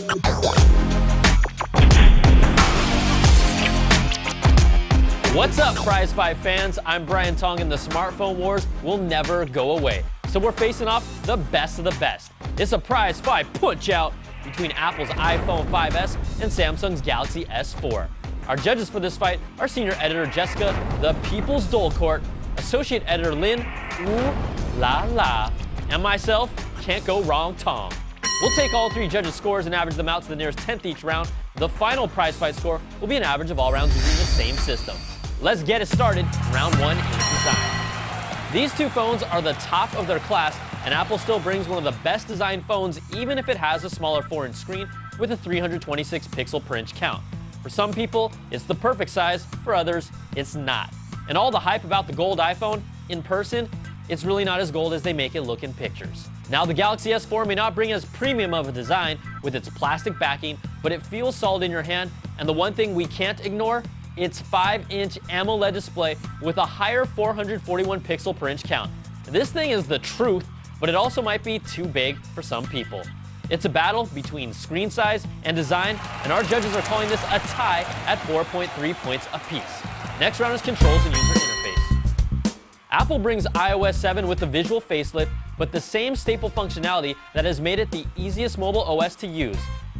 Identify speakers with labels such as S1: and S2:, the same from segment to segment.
S1: What's up, Prizefight fans? I'm Brian Tong, and the smartphone wars will never go away. So we're facing off the best of the best. It's a Prizefight punch-out between Apple's iPhone 5S and Samsung's Galaxy S4. Our judges for this fight are senior editor Jessica, the People's Dole Court, associate editor Lynn, ooh la la, and myself, can't go wrong Tom. We'll take all three judges' scores and average them out to the nearest 10th each round. The final Prizefight score will be an average of all rounds using the same system. Let's get it started. Round one is design. These two phones are the top of their class, and Apple still brings one of the best designed phones even if it has a smaller 4-inch screen with a 326 pixel per inch count. For some people, it's the perfect size. For others, it's not. And all the hype about the gold iPhone, in person, it's really not as gold as they make it look in pictures. Now, the Galaxy S4 may not bring as premium of a design with its plastic backing, but it feels solid in your hand, and the one thing we can't ignore, its 5-inch AMOLED display with a higher 441 pixel per inch count. This thing is the truth, but it also might be too big for some people. It's a battle between screen size and design, and our judges are calling this a tie at 4.3 points apiece. Next round is controls and user interface. Apple brings iOS 7 with the visual facelift, but the same staple functionality that has made it the easiest mobile OS to use.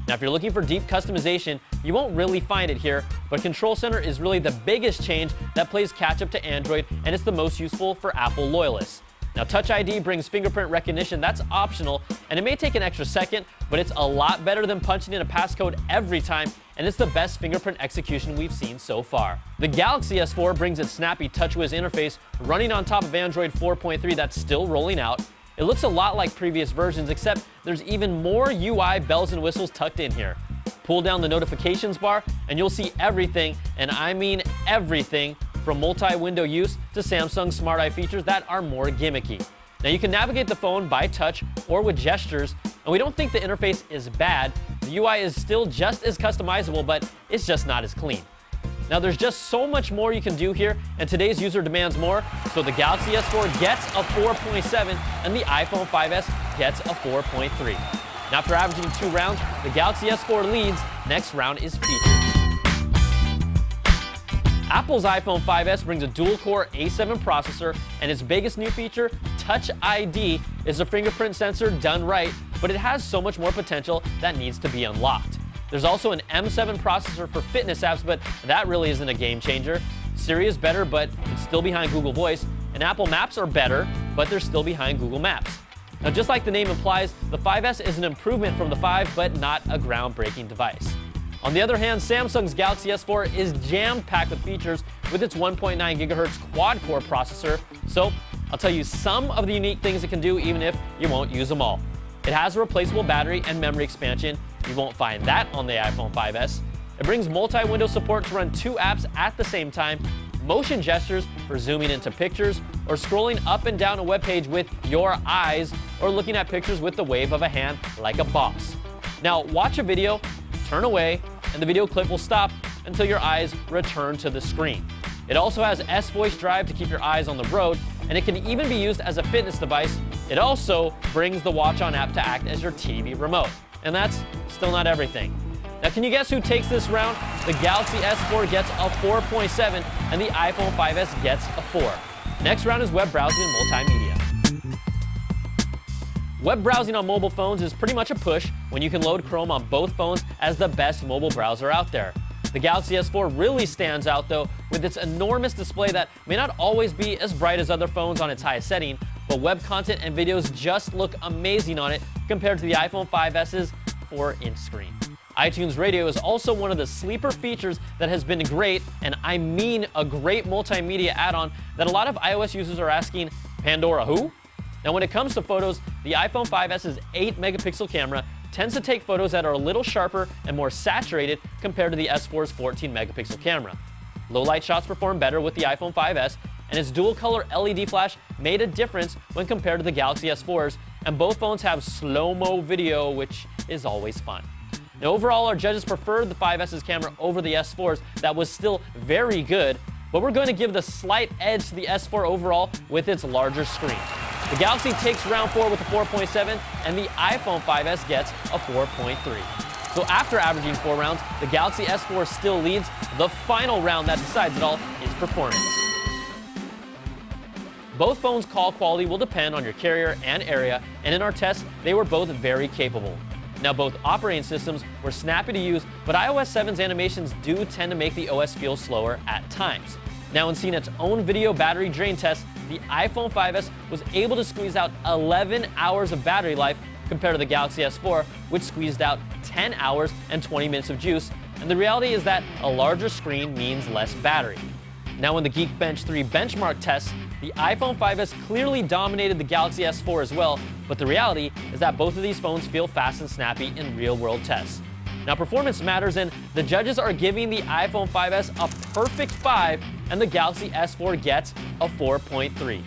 S1: Now, if you're looking for deep customization, you won't really find it here, but Control Center is really the biggest change that plays catch-up to Android, and it's the most useful for Apple loyalists. Now, Touch ID brings fingerprint recognition. That's optional, and it may take an extra second, but it's a lot better than punching in a passcode every time, and it's the best fingerprint execution we've seen so far. The Galaxy S4 brings its snappy Touchwiz interface running on top of Android 4.3 that's still rolling out. It looks a lot like previous versions, except there's even more UI bells and whistles tucked in here. Pull down the notifications bar, and you'll see everything, and I mean everything, from multi-window use to Samsung Smart Eye features that are more gimmicky. Now, you can navigate the phone by touch or with gestures, and we don't think the interface is bad. The UI is still just as customizable, but it's just not as clean. Now, there's just so much more you can do here, and today's user demands more, so the Galaxy S4 gets a 4.7, and the iPhone 5S gets a 4.3. Now, after averaging 2 rounds, the Galaxy S4 leads. Next round is features. Apple's iPhone 5S brings a dual-core A7 processor, and its biggest new feature, Touch ID, is a fingerprint sensor done right, but it has so much more potential that needs to be unlocked. There's also an M7 processor for fitness apps, but that really isn't a game changer. Siri is better, but it's still behind Google Voice, and Apple Maps are better, but they're still behind Google Maps. Now, just like the name implies, the 5S is an improvement from the 5, but not a groundbreaking device. On the other hand, Samsung's Galaxy S4 is jam-packed with features with its 1.9 GHz quad-core processor, so I'll tell you some of the unique things it can do, even if you won't use them all. It has a replaceable battery and memory expansion. You won't find that on the iPhone 5S. It brings multi-window support to run 2 apps at the same time, motion gestures for zooming into pictures, or scrolling up and down a web page with your eyes, or looking at pictures with the wave of a hand like a boss. Now, watch a video, turn away, and the video clip will stop until your eyes return to the screen. It also has S-Voice Drive to keep your eyes on the road, and it can even be used as a fitness device. It also brings the Watch On app to act as your TV remote. And that's still not everything. Now, can you guess who takes this round? The Galaxy S4 gets a 4.7, and the iPhone 5S gets a 4. Next round is web browsing and multimedia. Web browsing on mobile phones is pretty much a push when you can load Chrome on both phones as the best mobile browser out there. The Galaxy S4 really stands out, though, with its enormous display that may not always be as bright as other phones on its highest setting, but web content and videos just look amazing on it compared to the iPhone 5S's 4-inch screen. iTunes Radio is also one of the sleeper features that has been great, and I mean a great multimedia add-on that a lot of iOS users are asking, Pandora who? Now, when it comes to photos, the iPhone 5S's 8-megapixel camera tends to take photos that are a little sharper and more saturated compared to the S4's 14-megapixel camera. Low-light shots perform better with the iPhone 5S, and its dual-color LED flash made a difference when compared to the Galaxy S4's, and both phones have slow-mo video, which is always fun. Now, overall, our judges preferred the 5S's camera over the S4's that was still very good, but we're going to give the slight edge to the S4 overall with its larger screen. The Galaxy takes round 4 with a 4.7, and the iPhone 5S gets a 4.3. So after averaging 4 rounds, the Galaxy S4 still leads. The final round that decides it all is performance. Both phones' call quality will depend on your carrier and area, and in our tests, they were both very capable. Now, both operating systems were snappy to use, but iOS 7's animations do tend to make the OS feel slower at times. Now, in CNET's own video battery drain test, the iPhone 5S was able to squeeze out 11 hours of battery life compared to the Galaxy S4, which squeezed out 10 hours and 20 minutes of juice. And the reality is that a larger screen means less battery. Now, in the Geekbench 3 benchmark tests, the iPhone 5S clearly dominated the Galaxy S4 as well, but the reality is that both of these phones feel fast and snappy in real-world tests. Now, performance matters, and the judges are giving the iPhone 5S a perfect 5, and the Galaxy S4 gets a 4.3.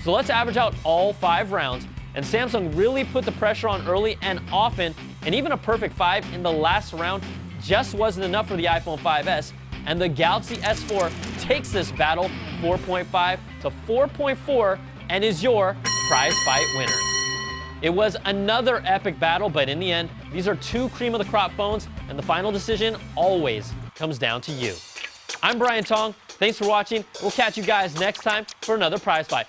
S1: So let's average out all 5 rounds, and Samsung really put the pressure on early and often, and even a perfect 5 in the last round just wasn't enough for the iPhone 5S, and the Galaxy S4 takes this battle 4.5 to 4.4 and is your Prizefight winner. It was another epic battle, but in the end, these are 2 cream of the crop phones, and the final decision always comes down to you. I'm Brian Tong. Thanks for watching. We'll catch you guys next time for another Prizefight.